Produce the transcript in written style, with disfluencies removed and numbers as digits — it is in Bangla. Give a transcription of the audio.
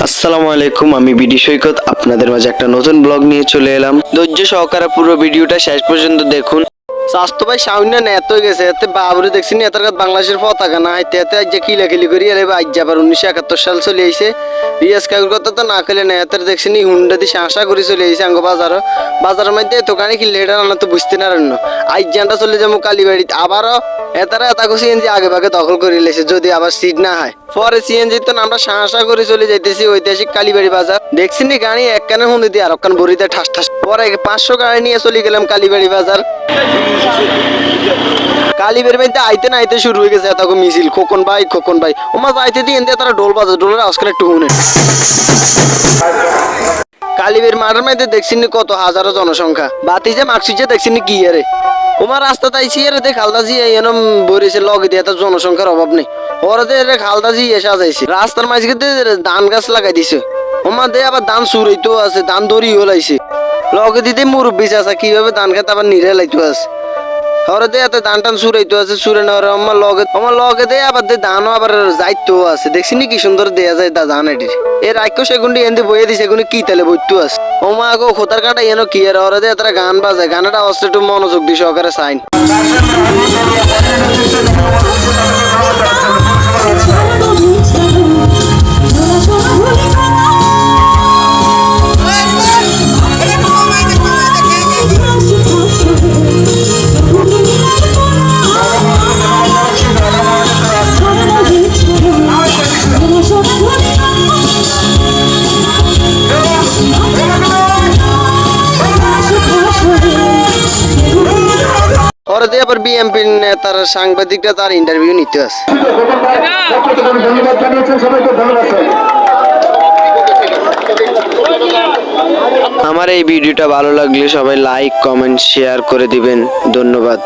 আসসালামু আলাইকুম, আমি বিডি সৈকত আপনাদের মাঝে একটা নতুন ব্লগ নিয়ে চলে এলাম। ধৈর্য সহকারে পুরো ভিডিওটা শেষ পর্যন্ত দেখুন। স্বাস্থ্য ভাই সাউন্য নেত হয়ে গেছে এতে বাবুরে দেখছি নেতার কাছে বাংলাদেশের পতাকা না হাইতে এতে আজ কিলাকিলি করি আরে আজ যাবার 1971 সাল চলে আইছে। রিয়াজ কাকুর কথা তো না খেলে নেতার দেখছি নি হুন্ডা দিয়ে আশা করে চলে আইছে আঙ্গ বাজারের মধ্যে দোকানে কিনলে এটা রান্না তো বুঝতে না রান্না আজ জানটা চলে যাবো কালীবাড়িতে আবারও এতারা এতাকে সিএনজি আগে ভাগে দখল করে লেছে যদি আবার সিট না হয় পরে সিএনজি তো আমরা সাহসা করে চলে যাইতেছি ঐতিহাসিক কালীবাড়ি বাজার। দেখছি নি গাড়ি এক কানে হুন্দি দিয়ে আর এক কান বড়িতে ঠাস ঠাস পরে 500 গাড়ি নিয়ে চলে গেলাম কালীবাড়ি বাজার। কালীবাড়ি বাড়িতে আইতে না আইতে শুরু হয়ে গেছে এত মিছিল খোকন ভাই ওমা যাইতে দিয়ে তারা ডোল বাজে ডোলের আজকাল একটু হুনে কালীবের মাঠের মধ্যে দেখছি কত হাজারো জনসংখ্যা বাতি যে মাকসিজে দেখছি কি আরে ওমার রাস্তা তাইছি আরে দেখ খালদাজি এরম বইরেছে লগে দিয়ে এত জনসংখ্যার অভাব নেই ওরাতে খালদাজি এসে যাইছে রাস্তার মাঝখানে ধান গাছ লাগাই দিছে ওমা দে আবার ধান সুরাইতেও আছে ধান দড়ি হলাইছে লগে দিতে মুরব্বী আছে কিভাবে ধান খেতে আবার নিরে লাইতেও আছে হরে এত ধান টান সুরাইতো আছে সুরে নেওয়ার আমার লগে দে আবার দে ধানও আবার যাইতো আছে দেখছি কি সুন্দর দেয়া যায় ধান এটির এর রাখ্য সেগুন্ডি এনে বইয়ে দিছে এগুলো কি তালে বইতো আছে ওমা আগো খোতার কাটা এনো কি আর হরে দে তারা গান বাজায় গানের আওয়াজটা একটু মনোযোগ দিয়ে সহকারে সাইন পরে দিয়ে আবার বিএমপি নেতার সাংবাদিকরা তার ইন্টারভিউ নিতে আসে। আমার এই ভিডিওটা ভালো লাগলে সবাই লাইক কমেন্ট শেয়ার করে দিবেন। ধন্যবাদ।